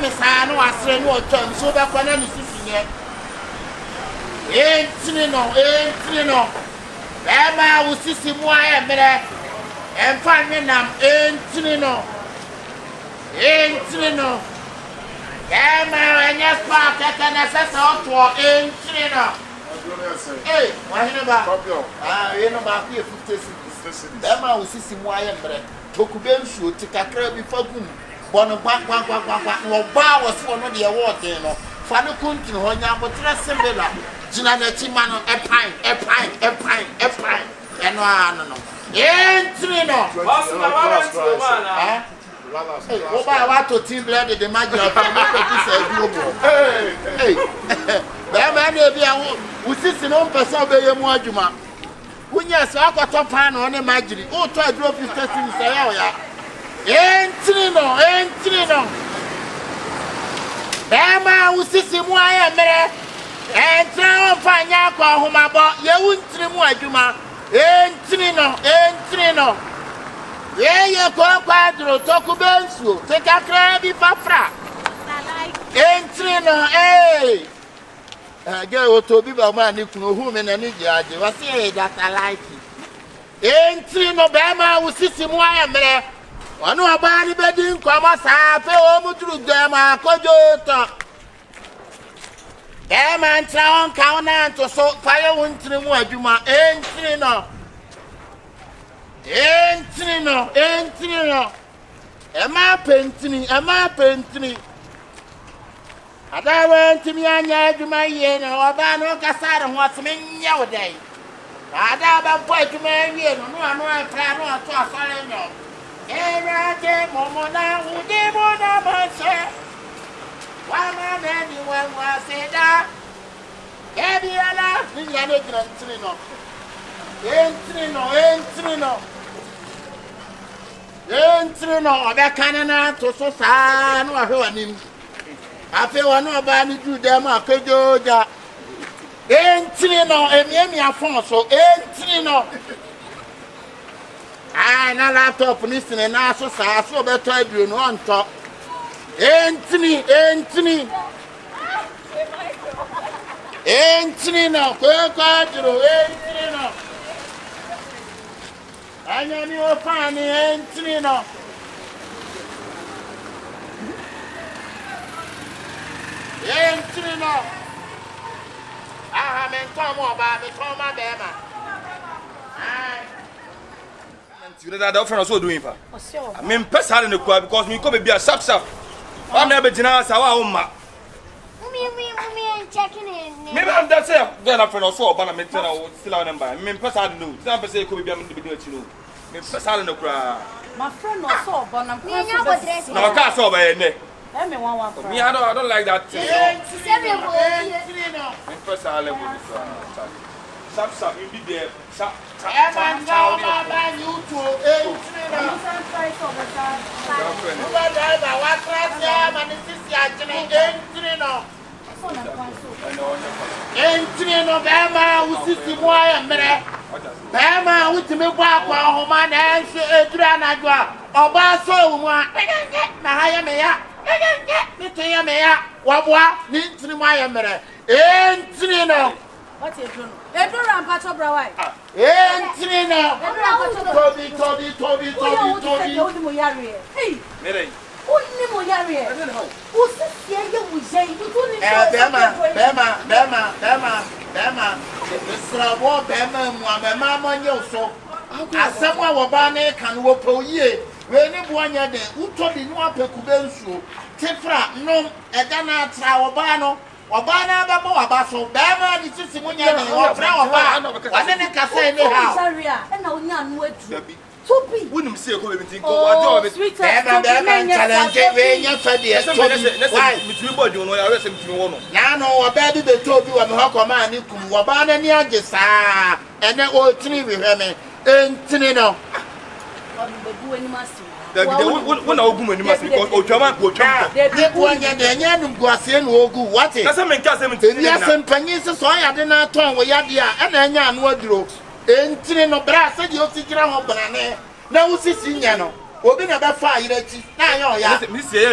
me sa no asre no otwam so be kwa na ni sisi ne entini no ema wo sisi mu aye mere emfa nwe nam entini no ema anya spa kaka na sasa otwo entini no wahine ba you know ba ku 50 cities ema wo sisi mu aye mere bokube nsuo ti kakra bi fagum bono kwa no ba wo so no de wo den no fa no kuntini ho nya botre sembela jina na ti ma no epine eno no entry no o ba wa to team blend the magic of the say global hey ba na bia wo sisi no person be ye mu adwuma wunya so akoto pa no ne magiri o to adro 50 cents say ya entry no ba ma wo sisi mu aye mere entra fanya kwa humabo ye wuntiri mu adwuma entri no ye kwa dro toku bensuo tekakra bi fafra entri no ge otobi ba ma ni kunu hu me na ni jaje wase that I like entri no be ma usisi mu ayemre onu oba ni bedi nkomo sa fe o muturu dema kojo to man try on count to so fire wuntiri mu adwuma entri no ema pentini adawa ntimi anya adwuma ye na oba no kasare ho atmenya wodai adaba mpo adwuma ye no no pra no ato asare no era ke momona udimo na base wana nani wa seda ebiala ni ya ne grantri no entri no obekana na to so saa no ahwe wanim afi wono oba ni juda ma akojoja entri no emiemi afon so entri no na laptop ni sine na so saa so beto aduro no onto entri no ko aduro entri no anya ni ofani entri no aha men tomo ba me toma bema you know that friend also doing pa I mean person na kwa because me come be a sharp I'm never jina sa wa umma me checking in maybe I'm that say then a friend also ba na me tell still our number me person no some person come be am be do chino me person na kwa my friend also ba na no ka so ba ye me one me I don't like that thing me person level sharp you be there sharp man now baba you to entri no bema usisi mu ayemre bema utime bua kwa homa na ense edura na dwa oba so mu a na haya me ya ni to ya me ya wabua ni entri mu ayemre entri no what you do edura ampacho brawai entri no tobi odi mo yare hey mere onni mo yare o se ye wo je idu ni bema esrabo bema mu amema manye so asemwa wo ba na kan wo poyie we ni buanya de utodi no apekube nsuo tifra no eda na atra wo ba no oba na ba mo aba so bema ni sisi munya ni wo fra oba wane ne kasa ni ha saria na onya anu adu Tobi. Wouldn't say go everything go what job it. Challenge we nya fadi e Tobi. Why? Between body no ya rest between one. Na no oba bi be Tobi wa me hokoma ni kum wo ba na ni age saa ene o tiri we hwe me entini no. Obu ani masu. When I ogun ani masu because otwama go twam. Ni ko nya de nya num guase na ogu what? Na se men ka se men tini. Ya se mpanyi se so ya de na ton wo ya de a na nya anu aduro. Entini no bra se di osikira ho banane na usisi nya no Obi na be fa yirechi. Na anya oya. Me say ya.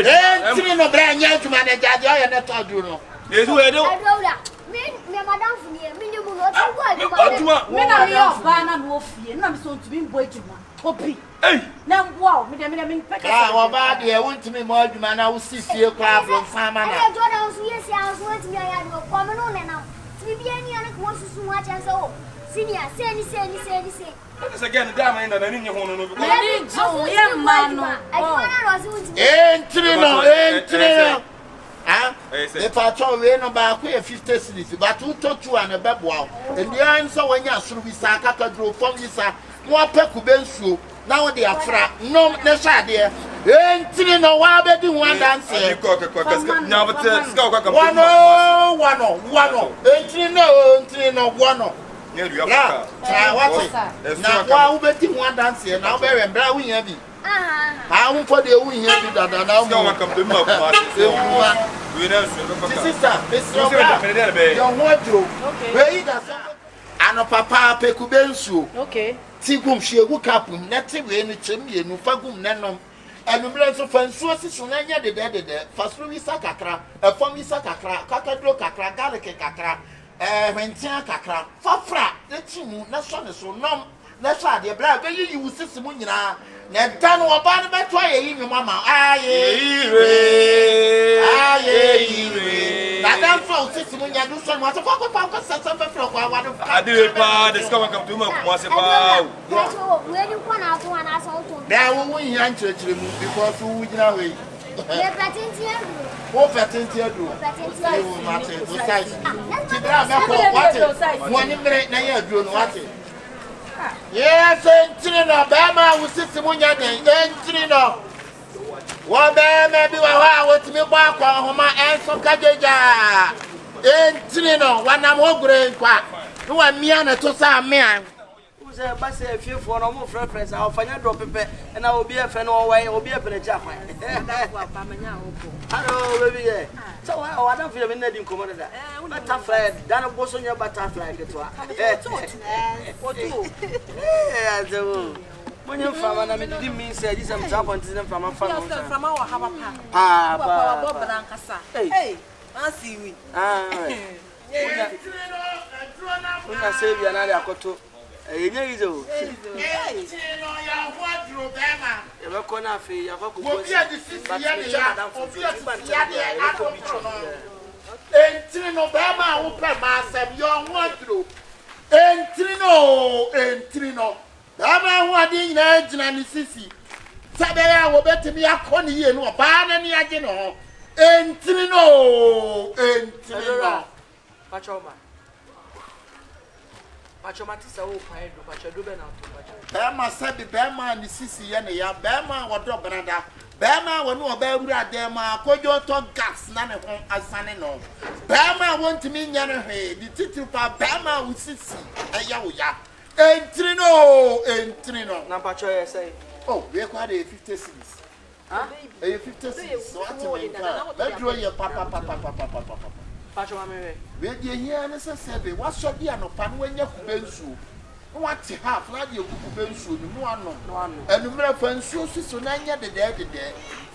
Ntini no bra anya adwuma na jade oya na to aduru no. Edu edu. Me madam funi me ni mu no adwuma. Me na yo ba na no fie. Na me so ntumi mbo adwuma. Obi. Hey. Na mbo me peka. Ah, wa ba de wontumi mo adwuma na wo si fie kra bro sama na. E do na so yesi anso ntimi aya do ko me no ne na. Ti bi ani ana ko susu wa chan so. Senior, say. That's again, the diamond and any one of the Entrino. Ah, if I told you about 50 cities, but who taught you and a babwell, and the answer when you should be Saka drew from this, more pecubensu. Now they are fra, no, that's idea. Entrino, why be the one dance? Now, but one. Yeah, what? Now, who bet one dance here? Now, very brown, we have it. I won't put the wing here that now come to sister, your wardrobe. Where is Anna Papa Pecubensu? Okay. Tigum, she woke up with nothing when it's me and Fagum Nanom. And the blends of Fansuas on any other day, first we Sakakra, a formy Sakakra, Kakadro Kakra, Gallic Kakra. When Tia Kakra, Fafra, the Chimu, National so numb, Nasha, the black, you will see Simunina, Netan or Barnabas, try in your mamma. Aye, Madame Flo, Simunia, do so much of a something. I do it, pa, the stomach of Duma, was about. Where you want out to an assault? There will we enter to remove because we would know it. What patent you do? One minute, now you're doing what? Yes, and Trino, Bama will sit Simunia, and Trino. One bear may be what to me back on Homa and some Kajaja. And Trino, one I'm all great. No one me and a Tosa man. Basi a few for no more friends. I'll find a drop and I will be a fan away or be up in a Japan. Hello, baby. So I don't feel in the commander. Butterfly, Dana Boson, your butterfly. When you're from an amity means, this I'm Japan from a family from our Papa. Hey, I see me. Una save you another koto. Ezo. Eba kona fe ya ko ko. Entrino bema wo pe ma asem yo wadro. Entrino. Bema ho ade nyina gina ni sisi. Sabe ya wo betimi akoni ye no ba na ni age no. Entrino. Pachoma. Pachoma tisa wo kwae do pacho do be na to pacho. Bema sabe bema ni sisi ye ne ya bema wo do brada. Bema wo no ba wura dem akojo to gas na ne ho asane no. Bema want me nya ne hwe di titi pa bema wo sisi eya wo ya. Entrino. Na pacho ye say. Oh, we kwa de 50 cities. Huh? 50 cities. So what you mean? Let draw your papa. Pacho mame. We dey here na say what so dia no pa no anya kubensu. What half na dey kubensu no ano. Enumere fansu so na anya de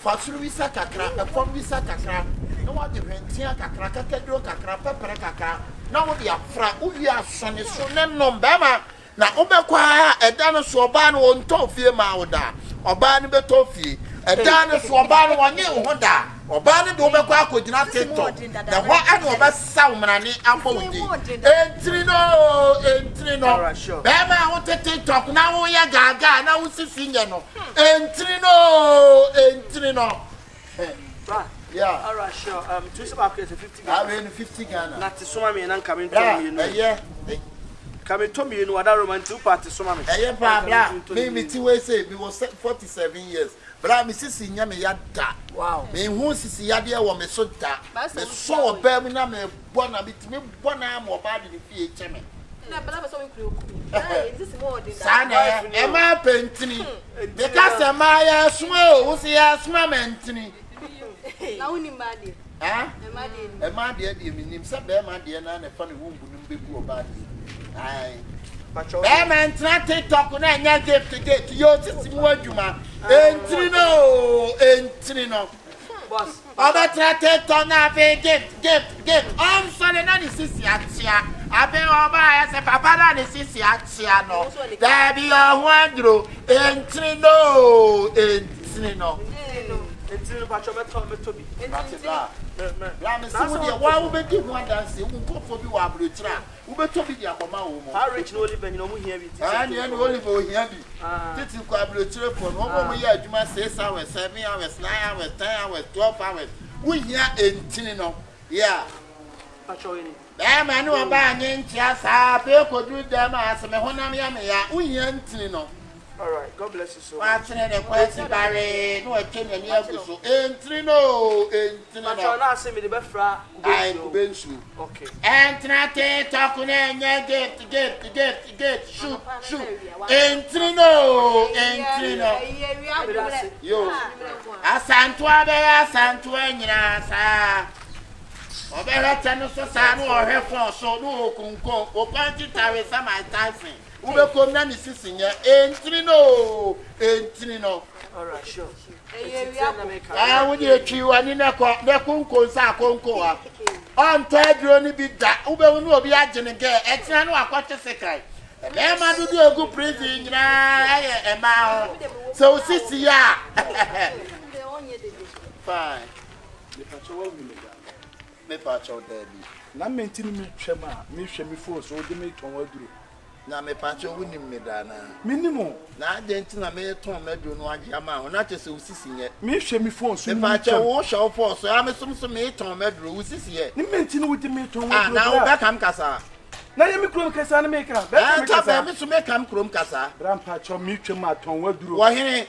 fasuru wisa kakra, efom wisa kakra. No what dey hwentia kakra, kakadro kakra, pepere kakra. Na wo dey afra, wo wi asone so ne nomba ma. Na obekwa eda no so oba no onto fie ma woda. Oba no beto fie. Eda no so oba no wonye ho da. Oba no de obekwa akogina TikTok. Na ho anu oba saw mrani ambo wudi. Entrino. Bema ho TikTok na wo ya gaga na wo sisi nye no. Entrino. Yeah. All right, sure. Two about 50 Ghana. I mean 50 Ghana. Not to swim and coming to me. Yeah. Coming to me, you know, other roman two parties. So, mamma, me two say we was 47 years. But I'm Mrs. Yami Yada. Wow. Me who is Yadia or me so that. Me so Birmingham, me one a bit me one arm or body in the PHM. But I was so cool. This is more than Sana, am I painting? Because am I a small, who's here, smamantini? Now, in Madi. Ah, a Madi, you mean him, some Berman, dear, and a funny woman, be poor body. Aye. man, TikTok on a gift to get to your system. What you man? Entrino. Boss. Other TikTok now, gift. I'm sorry, not the sissy. I been over as a papa and the sissy. No, there be a wonder. Entrino. Entrino, Pachometo. Why would you want to see who go for you? I'm rich. Who bet to be the Akoma? How rich no live and you know here. And you only go here. This is quadruple for 1 more year. You must say 6 hours, 7 hours, 9 hours, 10 hours, 12 hours. We here in Tinino. Yeah. That man who are buying just a could do them as a Honamia. We here in Tinino. All right, God bless you so much. Watching the question, Barry, no, I came in here to Entrino. I'm not saying the best fra. Okay. Entrate, talking, get, shoot. Entrino. Yo, Asantuania, sir. Obera Tanoso Sano or her phone, so no, Kunko, or Quantitary, some I dancing. Ube come na ni sisi nya entrino. All right, sure. Wo dey twi wani na kunko sa konko a. On tadro ni bi da. Ube hu no obi agene ge etina no akote secret. Na ma do egu prison nyina aye ema ho. So sisi ya. Fine. Me pacho debi. Na mentini mi twema, mi hwe mi fo so de me ton waduro. Na me pacho woni medana. Minimum. Na agenti na me ton medu no age ama ho na chese usisi ye. Mi hwe mi fo so me pacho wo hwe fo so ya me sum me ton medu usisi ye. Ni mentini wo de me ton waduro. Na wo be kam kasa. Na ye mi krom kasa na me kra. Be kam kasa. Me so me kam krom kasa. Bram pacho mi twema ton waduro. Wo hene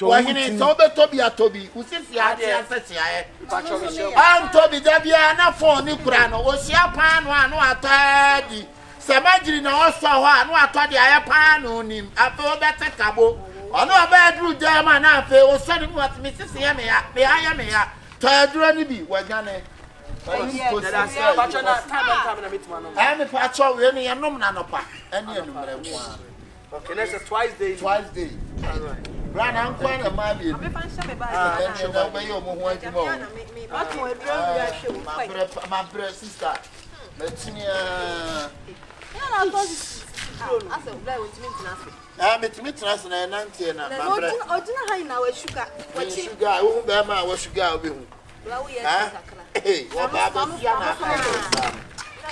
so be tobi atobi usisi ade asese aye. Pacho mi show. Am tobi da bia na phone ni kura no wo sia pan no anu atadi. Samajiri na oso ho anu atodi aye panu nim afi obete kabo onu obedru jama na afi o so ni what me sisi ya me ya to aduro ni bi wagane pacho na time na meet man no me pacho we ni enom na nopa ene enumre mu a okay next twice day all right ran an kwa na ma bi Me fan se me ba. na be yo mo ho aduma o Pacho aduro ya hwe mu. my brother sister metinia Na to ase blai won timi ntena. Metimi trans na nantie na ma brother Odina han na wa sugar. Wachi sugar wo be ma wa sugar obi hu. Bla wo ye sakra. Eh, wo ba ba sia na fa. Na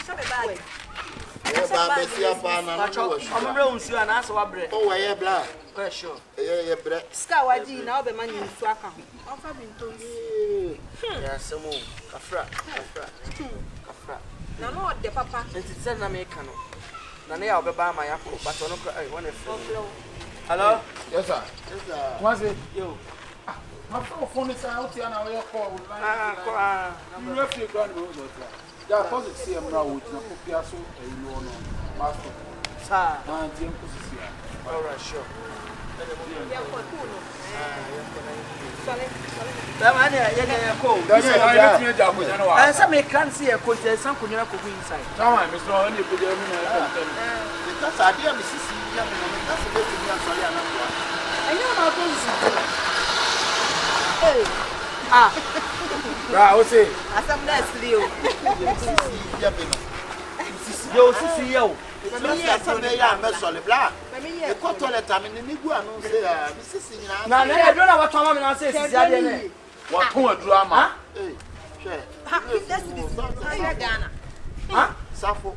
se me ba. Wo ba ba sia fa na no wa sugar. omre unsu ana ase wa bre O wa ye bla. for sure Ye bre. Ska waji na obe ma nsu aka ho. Ofa bi ntonzi. ya semo kafra Na no de papa. enti se na me ka no na ne ya obeba ma yakọ but ono kra ai one hello Yes sir. What's it? yo My phone is out here now. Call. number You have to go and go. Yeah, cause it's here now. With na kopiaso you know no. Pastor. sir Na die nkosi ya. all right sure Ya ko ku no. Sale. da man ya ya ko That's why I let me down with no. and some me can see a coach and some kunyana ko inside Come on, Mr. Honey, put your money. Because I dey me sisi ya me no that's the way to be asori ana kwa. Enyo na to nsu. Right, what's it? Asam na asli o. Sisi ya be no. yo sisi yo Me ya se me ya me sole bla. E ko toilet am ni gu anu se ya me sisi nyina. na na ya do na what mama na say sisi ade ne What come and drama? Eh, share. Ha, that's this. Ayo Ghana. ha Safo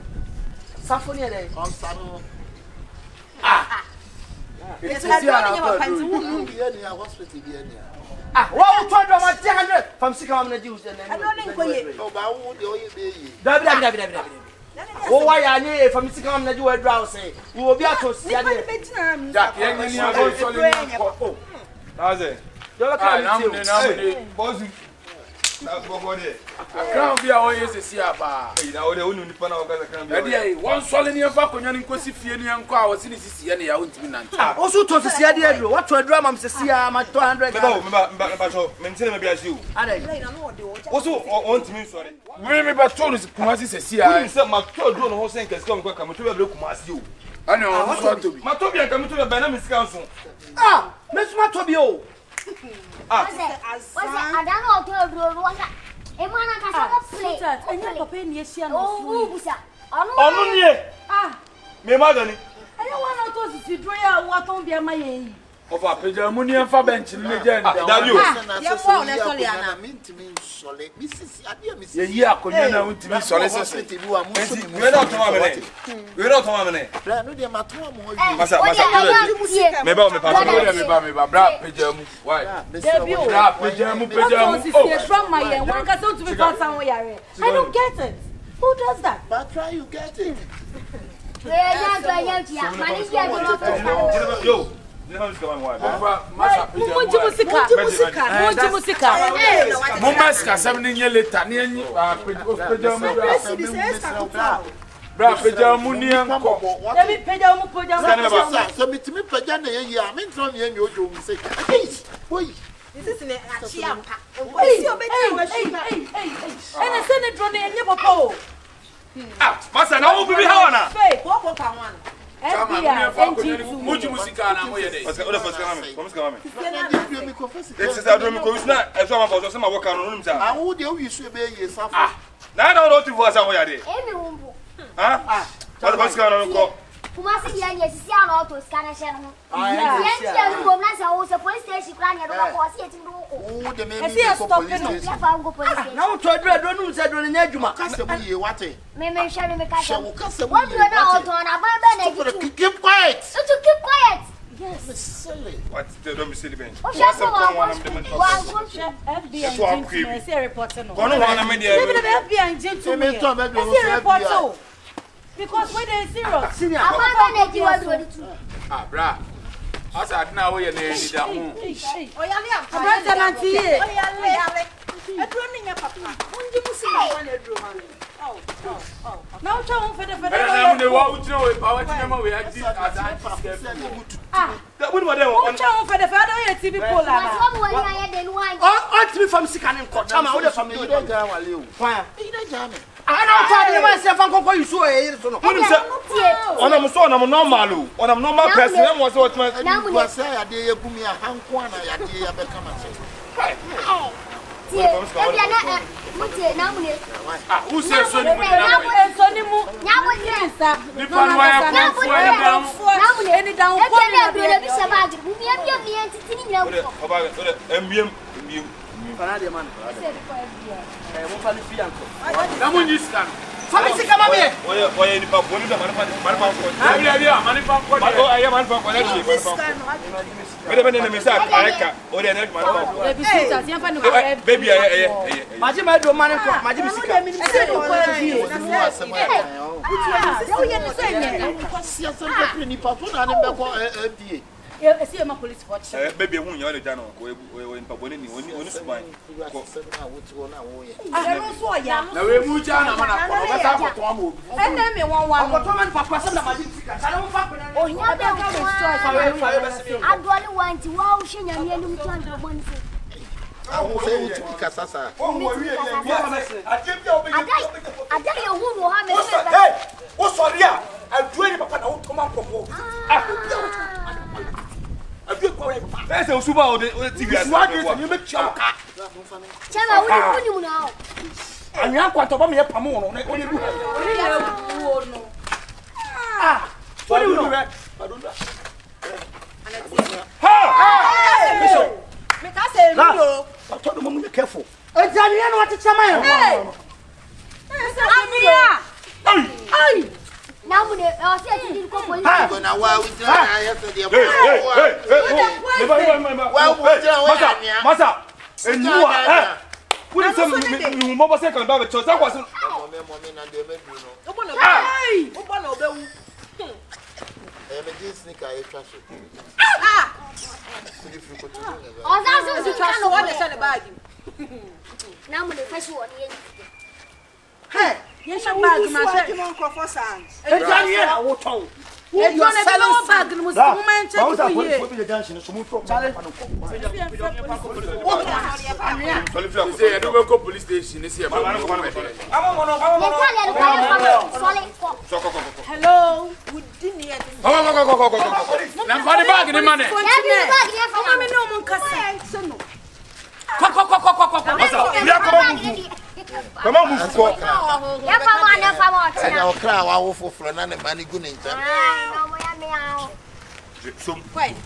safo ne dey on sanu. It's Na here do now. ni fancy wu. Bi ni hospital bi ni. wa to do ma 100 from sika mama na jius na Ado ni nkoye. O ba wo de oye be yi. da wo wa ya ni from sika mama na jiu we draw say we will be atos ya de Jack, you need to go solid. Oh, that's it. do ka Ah, mi now ti boss. Crown be our yes, see about. Now, the only fun of the crown. One solid near Falcon and Cosi Fiani and Cow was in the city and I won't be none. Also to see idea what to a drum am see am 200. Maintain maybe as you. Also want me sorry. Remember told us Kumasi see I said my third drone whole saying can come to Kumasi. I know I want to be. Matobia come to the Benami's council. ah, Miss Matobio. Was it? I don't know to do. Emana kasaba play. Anya papa ni ehia no Oh, busa. Onu nie. Me madani. Anya wana to sisi dro ya wa ton bia ma yen. Of a pajamuni and Fabench in the legend. Yeah, Colina went to be solicited. We're not to have we're not to have any. I don't get it. Who does that? But try you get it. Yo. Mumaska 7 years later, near Pajamuni and Cobo. Let me pay down Pajama. So, me to me, Pajana, I mean, from the end, you say, boy. This is an Achia. And I send it from the end of Papa. Master, now will be Hana. Kumasi dia ni sisi ana auto scanner channel. Yenti ngo na sa o se police station plan ya do ko si eti ndo ko. Oh, the me ko police station. Ya fa ngo police station. Now to do no say do nya adwuma. Kasem ye wate. Me share me kasem. What do na auto na ba ba na keep quiet. So to keep quiet. Yes, silly. What the don't be silly bench. O share ko wa FBI say report no. Kono wana media. Maybe the FBI to me. Say report because when they serious. Senior. Ah, bra. As I now we need that one. Brother Nancy. Now tell for the I'm the one who know about we are that would what they want. For the father TV polar. Oh, from Sikan Court. I'm out from the Fire. I don't myself and go you so on a son, I'm normal. On a normal person, was what my say. I did a boomy a hand corner. I did a become who says so? I see my police watch. Baby, when you're the channel, in Pabonini, when you spine. I don't know. Now we move down. And then me one. Oh, yeah, I don't want to wow, she and you I will say to Casasa. I tell you who will have it. Hey, what's for you? I'm doing Papa now. Come on, that's a super TV. You make choke. Chama, what do you know? And you are quite about me a pamon. Ah, what do you know? I don't know. I told them be careful. Italian what to Chama. Hey! Now, when I said you didn't come, Masa, and you are. Put some mobile second about the church. That wasn't. Ozazo si Trust kanu what they said about him. Na mo le fashi woni yen. Hey, you should bag my check. Ejaniye wo ton. You are selling bag no woman check for you. What be the junction so move from. Say I don't go police station this year. Hello, we didn't hear. Go. Now for the bag the money. Mama no mon kasa. No. Come on, move for. Ya fama na fama oti. Anya okra wa wo foforo na ne mani gu ne ntam. Ah, no mo ya me awo. Some. Wait.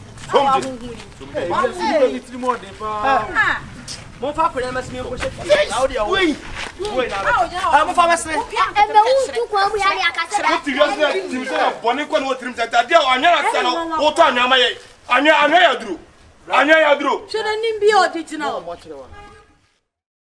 Mon fa pere mas mi ko se. Na o dia wo. Wo na. Mo fa masre. E be wu tu kwa mu ya ni akase. What you just said, you said boni kwa no trim tata dia anya na sa no. Wo to anya ma ye. Anya ya duro. Should I name be auditional?